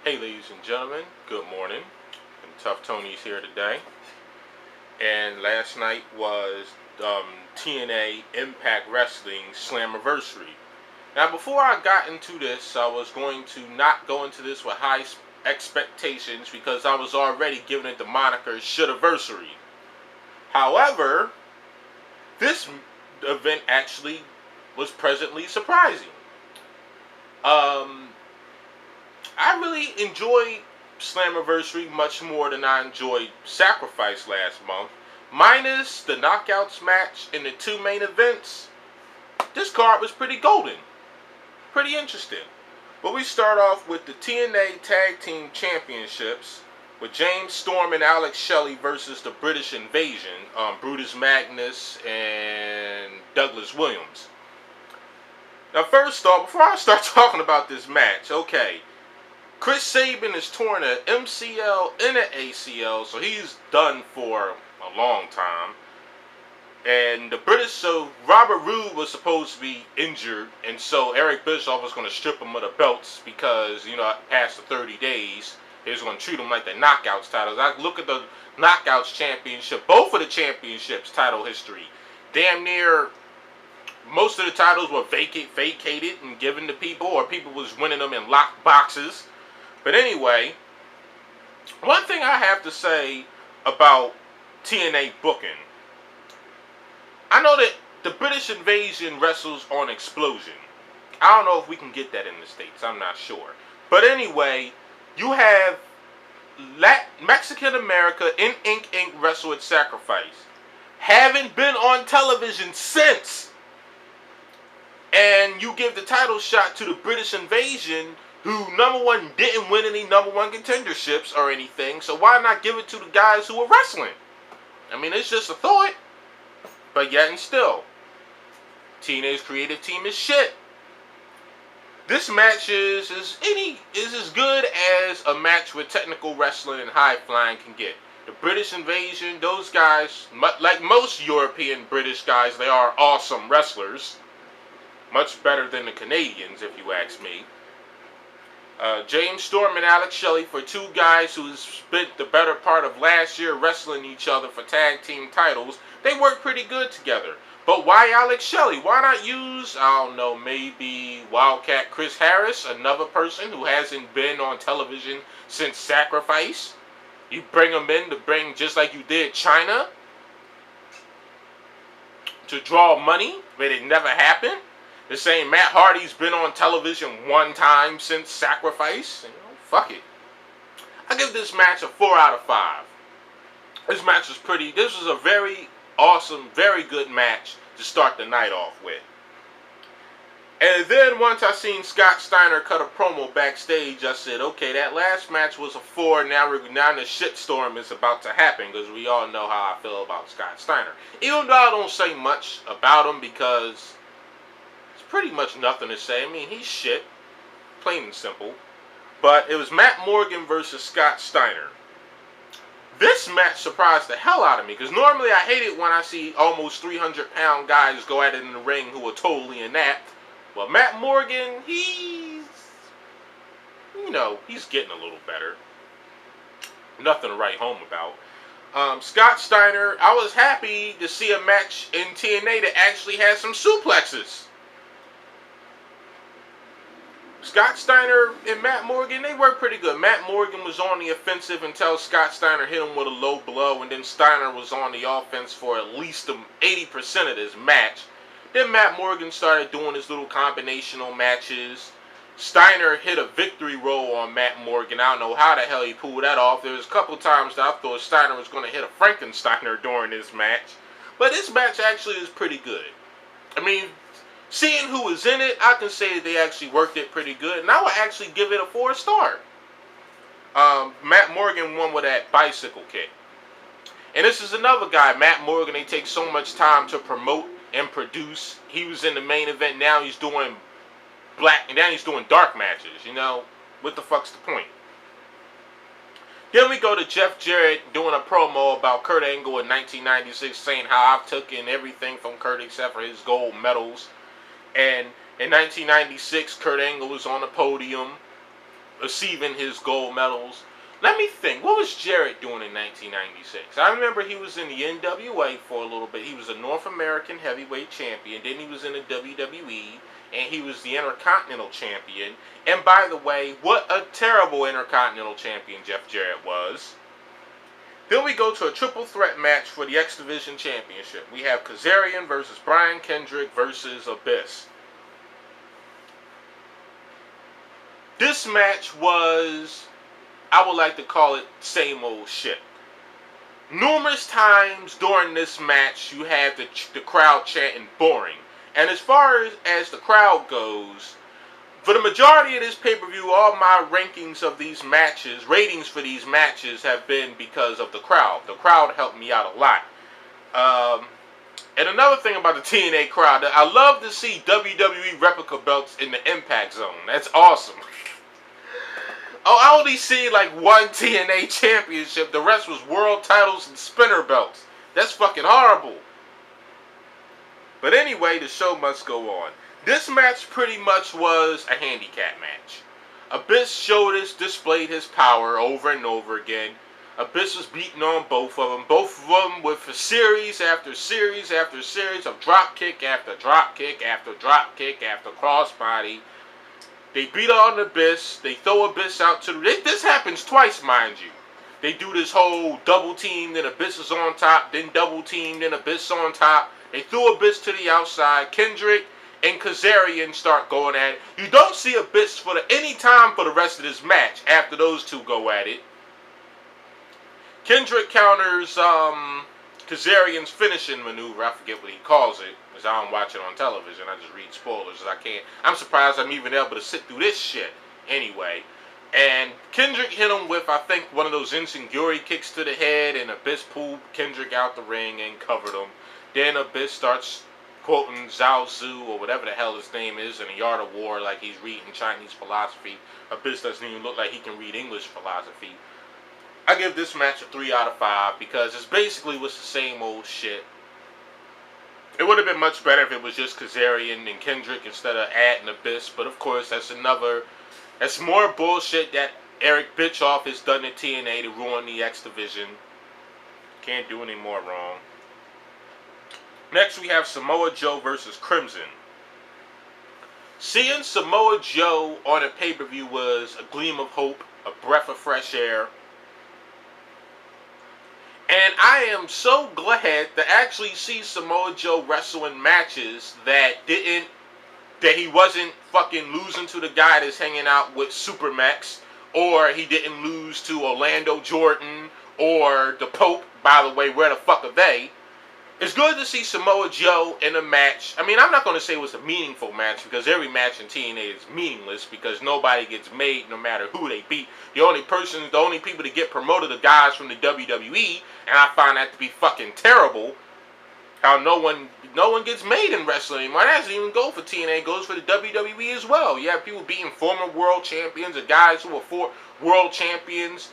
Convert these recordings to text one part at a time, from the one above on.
Hey ladies and gentlemen, good morning. And Tough Tony's here today. And last night was TNA Impact Wrestling Slammiversary. Now before I got into this, I was going to not go into this with high expectations because I was already giving it the moniker Shouldiversary. However, this event actually was pleasantly surprising. Um, I really enjoyed Slammiversary much more than I enjoyed Sacrifice last month. Minus the knockouts match in the two main events, this card was pretty golden. Pretty interesting. But we start off with the TNA Tag Team Championships with James Storm and Alex Shelley versus the British Invasion, Brutus Magnus and Douglas Williams. Now first off, before I start talking about this match, okay, Chris Sabin is torn an MCL and an ACL, so he's done for a long time. And the British, so Robert Roode was supposed to be injured, and so Eric Bischoff was going to strip him of the belts because, past the 30 days, they was going to treat him like the Knockouts titles. I look at the Knockouts championship, both of the championships title history. Damn near most of the titles were vacated and given to people, or people was winning them in locked boxes. But anyway, one thing I have to say about TNA booking, I know that the British Invasion wrestles on Explosion. I don't know if we can get that in the States. I'm not sure. But anyway, you have Mexican America in Ink wrestle at Sacrifice. Haven't been on television since. And you give the title shot to the British Invasion, who, number one, didn't win any number one contenderships or anything. So why not give it to the guys who are wrestling? I mean, it's just a thought. But yet and still, TNA's creative team is shit. This match is as good as a match with technical wrestling and high flying can get. The British Invasion, those guys, like most European British guys, they are awesome wrestlers. Much better than the Canadians, if you ask me. James Storm and Alex Shelley, for two guys who spent the better part of last year wrestling each other for tag team titles, they work pretty good together. But why Alex Shelley? Why not use, I don't know, maybe Wildcat Chris Harris, another person who hasn't been on television since Sacrifice? You bring him in to bring, just like you did China, to draw money, but it never happened. The same Matt Hardy's been on television one time since Sacrifice. Fuck it. I give this match a 4 out of 5. This match was this was a very awesome, very good match to start the night off with. And then once I seen Scott Steiner cut a promo backstage, I said, okay, that last match was a 4. Now the shitstorm is about to happen, because we all know how I feel about Scott Steiner. Even though I don't say much about him, because pretty much nothing to say. I mean, he's shit, plain and simple. But it was Matt Morgan versus Scott Steiner. This match surprised the hell out of me, because normally I hate it when I see almost 300-pound guys go at it in the ring who are totally inept. Well, Matt Morgan, he's getting a little better. Nothing to write home about. Scott Steiner, I was happy to see a match in TNA that actually had some suplexes. Scott Steiner and Matt Morgan, they worked pretty good. Matt Morgan was on the offensive until Scott Steiner hit him with a low blow, and then Steiner was on the offense for at least 80% of this match. Then Matt Morgan started doing his little combinational matches. Steiner hit a victory roll on Matt Morgan. I don't know how the hell he pulled that off. There was a couple times that I thought Steiner was going to hit a Frankensteiner during this match. But this match actually is pretty good. I mean, seeing who was in it, I can say they actually worked it pretty good. And I would actually give it a 4-star. Matt Morgan won with that bicycle kick. And this is another guy, Matt Morgan, they take so much time to promote and produce. He was in the main event, now he's doing black, and now he's doing dark matches. What the fuck's the point? Then we go to Jeff Jarrett doing a promo about Kurt Angle in 1996, saying how I've taken everything from Kurt except for his gold medals. And in 1996, Kurt Angle was on the podium. receiving his gold medals. Let me think. What was Jarrett doing in 1996? I remember he was in the NWA for a little bit. He was a North American heavyweight champion. Then he was in the WWE, and he was the Intercontinental champion. And by the way, what a terrible Intercontinental champion Jeff Jarrett was. Then we go to a triple threat match for the X Division Championship. We have Kazarian versus Brian Kendrick versus Abyss. This match was, I would like to call it same old shit. Numerous times during this match, you had the crowd chanting boring. And as far as the crowd goes, for the majority of this pay-per-view, all my rankings of these matches, ratings for these matches have been because of the crowd. The crowd helped me out a lot. And another thing about the TNA crowd, I love to see WWE replica belts in the Impact Zone. That's awesome. Oh, I only see like one TNA championship. The rest was world titles and spinner belts. That's fucking horrible. But anyway, the show must go on. This match pretty much was a handicap match. Abyss displayed his power over and over again. Abyss was beating on both of them. Both of them with series after series after series of drop kick after drop kick after drop kick after crossbody. They beat on Abyss. They throw Abyss out to the... This happens twice, mind you. They do this whole double team, then Abyss is on top, then double team, then Abyss on top. They threw Abyss to the outside. Kendrick and Kazarian start going at it. You don't see Abyss for any time for the rest of this match after those two go at it. Kendrick counters Kazarian's finishing maneuver. I forget what he calls it, because I don't watch it on television. I just read spoilers as I can. I'm surprised I'm even able to sit through this shit anyway. And Kendrick hit him with, I think, one of those Enziguri kicks to the head, and Abyss pulled Kendrick out the ring and covered him. Then Abyss starts quoting Zhao Zhu, or whatever the hell his name is, in the Art of War, like he's reading Chinese philosophy. Abyss doesn't even look like he can read English philosophy. I give this match a 3 out of 5 because it's basically was the same old shit. It would have been much better if it was just Kazarian and Kendrick instead of adding Abyss, but of course that's more bullshit that Eric Bischoff has done to TNA to ruin the X Division. Can't do any more wrong. Next we have Samoa Joe versus Crimson. Seeing Samoa Joe on a pay-per-view was a gleam of hope, a breath of fresh air. And I am so glad to actually see Samoa Joe wrestle in matches that he wasn't fucking losing to the guy that's hanging out with Supermax, or he didn't lose to Orlando Jordan or the Pope. By the way, where the fuck are they? It's good to see Samoa Joe in a match. I mean, I'm not going to say it was a meaningful match because every match in TNA is meaningless because nobody gets made no matter who they beat. The only people to get promoted are guys from the WWE, and I find that to be fucking terrible. How no one gets made in wrestling. Why doesn't even go for TNA? It goes for the WWE as well. You have people beating former world champions or guys who were world champions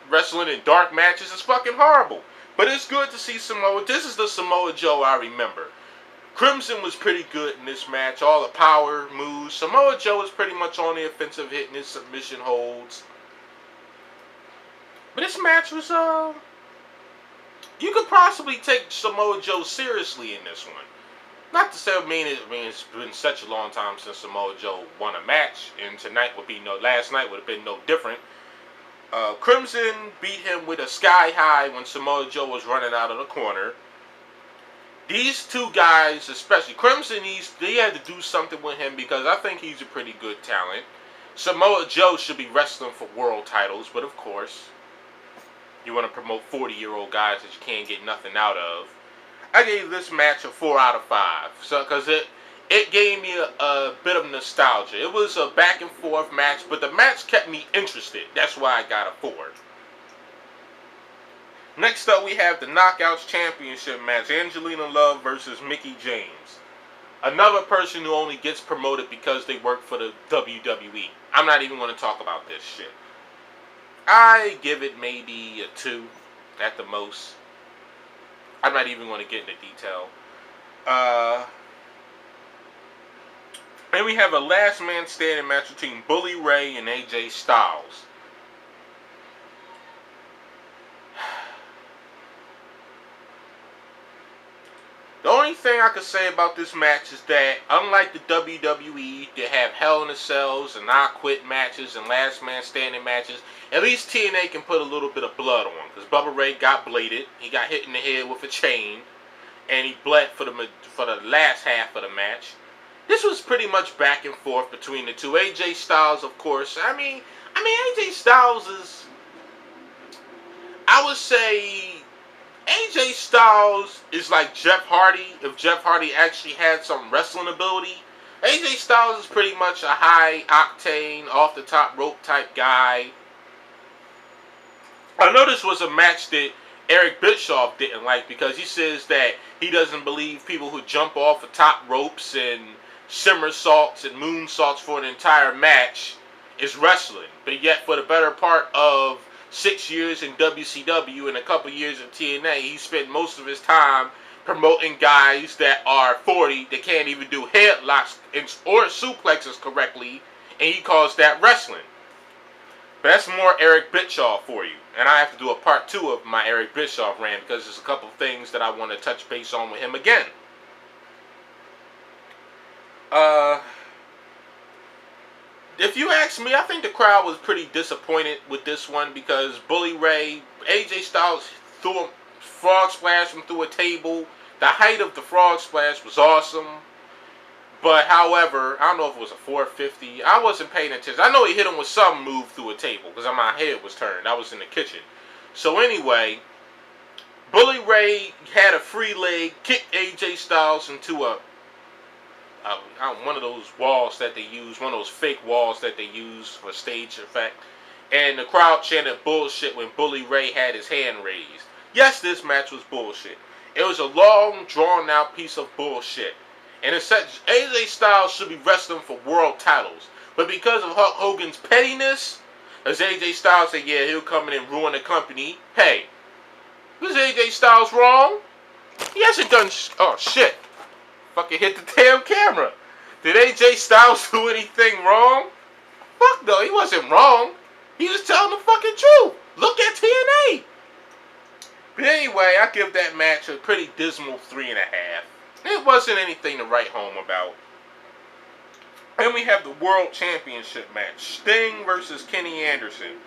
wrestling in dark matches. It's fucking horrible. But it's good to see Samoa. This is the Samoa Joe I remember. Crimson was pretty good in this match. All the power moves. Samoa Joe was pretty much on the offensive, hitting his submission holds. But this match was, you could possibly take Samoa Joe seriously in this one. Not to say, it's been such a long time since Samoa Joe won a match, and last night would have been no different. Crimson beat him with a sky high when Samoa Joe was running out of the corner. These two guys, especially Crimson, they had to do something with him because I think he's a pretty good talent. Samoa Joe should be wrestling for world titles, but of course, you want to promote 40-year-old guys that you can't get nothing out of. I gave this match a 4 out of 5, because it gave me a bit of nostalgia. It was a back and forth match, but the match kept me interested. That's why I got a 4. Next up, we have the Knockouts Championship match. Angelina Love versus Mickie James. Another person who only gets promoted because they work for the WWE. I'm not even going to talk about this shit. I give it maybe a 2 at the most. I'm not even going to get into detail. And we have a last man standing match between Bully Ray and AJ Styles. The only thing I can say about this match is that, unlike the WWE, they have Hell in a Cells and I Quit matches and last man standing matches, at least TNA can put a little bit of blood on. Because Bubba Ray got bladed, he got hit in the head with a chain, and he bled for the last half of the match. This was pretty much back and forth between the two. AJ Styles, of course. I mean, AJ Styles is, I would say, AJ Styles is like Jeff Hardy, if Jeff Hardy actually had some wrestling ability. AJ Styles is pretty much a high-octane, off-the-top rope type guy. I know this was a match that Eric Bischoff didn't like because he says that he doesn't believe people who jump off the top ropes and somersaults and moonsaults for an entire match is wrestling. But yet, for the better part of 6 years in WCW and a couple years in TNA, he spent most of his time promoting guys that are 40 that can't even do headlocks or suplexes correctly, and he calls that wrestling. But that's more Eric Bischoff for you. And I have to do a part 2 of my Eric Bischoff rant because there's a couple things that I want to touch base on with him again. If you ask me, I think the crowd was pretty disappointed with this one because Bully Ray, AJ Styles threw a frog splash from through a table. The height of the frog splash was awesome. But however, I don't know if it was a 450. I wasn't paying attention. I know he hit him with some move through a table because my head was turned. I was in the kitchen. So anyway, Bully Ray had a free leg, kicked AJ Styles into one of those walls that they use, one of those fake walls that they use for stage effect. And the crowd chanted bullshit when Bully Ray had his hand raised. Yes, this match was bullshit. It was a long, drawn-out piece of bullshit. And it said AJ Styles should be wrestling for world titles. But because of Hulk Hogan's pettiness, as AJ Styles said, yeah, he'll come in and ruin the company. Hey, was AJ Styles wrong? He hasn't done... Oh, shit. Fucking hit the damn camera. Did AJ Styles do anything wrong? Fuck no, he wasn't wrong. He was telling the fucking truth. Look at TNA. But anyway, I give that match a pretty dismal 3.5. It wasn't anything to write home about. And we have the World Championship match. Sting versus Kenny Anderson.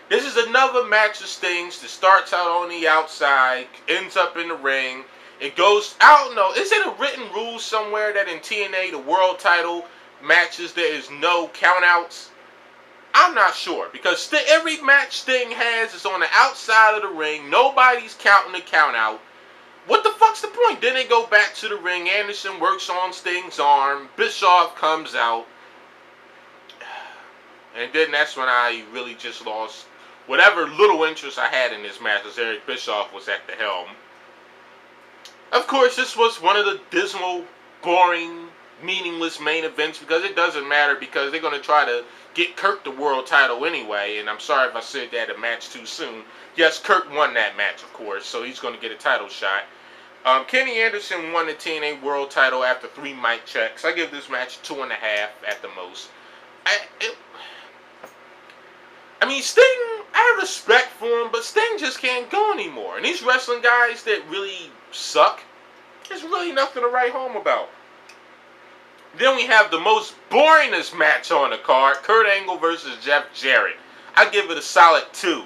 This is another match of Sting's that starts out on the outside, ends up in the ring. It goes, I don't know, is it a written rule somewhere that in TNA, the world title matches, there is no countouts? I'm not sure. Because every match Sting has is on the outside of the ring. Nobody's counting the countout. What the fuck's the point? Then they go back to the ring. Anderson works on Sting's arm. Bischoff comes out. And then that's when I really just lost whatever little interest I had in this match, as Eric Bischoff was at the helm. Of course, this was one of the dismal, boring, meaningless main events because it doesn't matter because they're going to try to get Kurt the world title anyway. And I'm sorry if I said that a match too soon. Yes, Kurt won that match, of course, so he's going to get a title shot. Kenny Anderson won the TNA World title after 3 mic checks. I give this match 2.5 at the most. I mean, Sting, I have respect for him, but Sting just can't go anymore. And these wrestling guys that really suck, there's really nothing to write home about. Then we have the most boringest match on the card, Kurt Angle versus Jeff Jarrett. I give it a solid 2.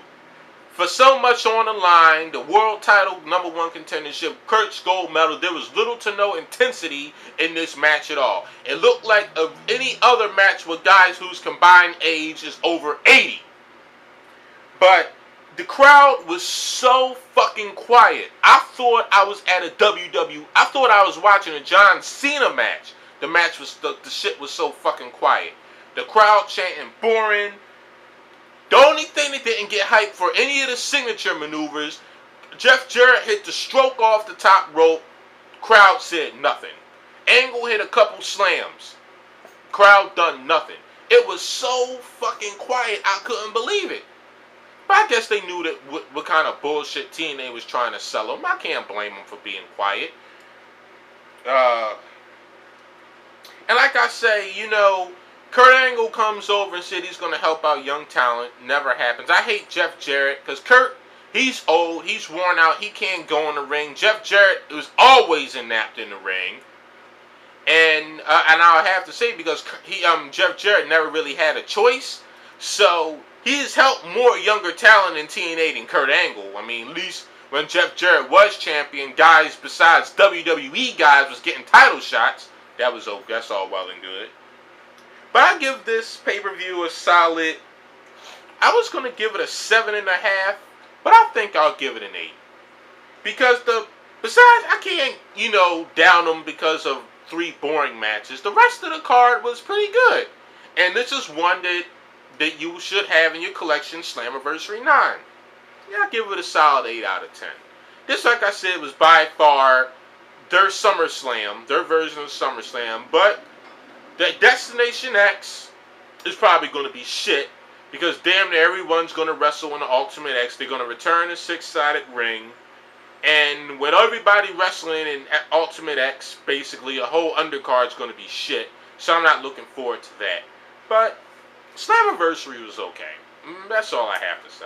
For so much on the line, the world title, #1 contendership, Kurt's gold medal, there was little to no intensity in this match at all. It looked like any other match with guys whose combined age is over 80. But the crowd was so fucking quiet. I thought I was at a I thought I was watching a John Cena match. The match was, the shit was so fucking quiet. The crowd chanting boring. The only thing that didn't get hyped for any of the signature maneuvers, Jeff Jarrett hit the stroke off the top rope. Crowd said nothing. Angle hit a couple slams. Crowd done nothing. It was so fucking quiet, I couldn't believe it. But I guess they knew that what kind of bullshit TNA was trying to sell them. I can't blame them for being quiet. And like I say, you know, Kurt Angle comes over and said he's going to help out young talent. Never happens. I hate Jeff Jarrett because Kurt, he's old, he's worn out, he can't go in the ring. Jeff Jarrett was always inept in the ring. And I'll have to say, because Jeff Jarrett never really had a choice, so he has helped more younger talent in TNA than Kurt Angle. I mean, at least when Jeff Jarrett was champion, guys besides WWE guys was getting title shots. That's all well and good. But I give this pay-per-view a solid. I was gonna give it a 7.5, but I think I'll give it an 8 because besides I can't down them because of 3 boring matches. The rest of the card was pretty good. And this is one that you should have in your collection, Slammiversary IX. Yeah, I'll give it a solid 8 out of 10. This, like I said, was by far their SummerSlam, their version of SummerSlam. But that Destination X is probably going to be shit because damn near everyone's going to wrestle in the Ultimate X. They're going to return a 6-sided ring. And with everybody wrestling in Ultimate X, basically a whole undercard's going to be shit. So I'm not looking forward to that. But Slammiversary was okay. That's all I have to say.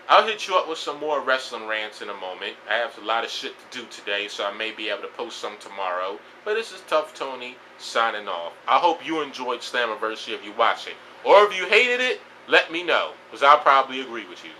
I'll hit you up with some more wrestling rants in a moment. I have a lot of shit to do today, so I may be able to post some tomorrow. But this is Tough Tony signing off. I hope you enjoyed Slammiversary if you watch it. Or if you hated it, let me know, because I'll probably agree with you.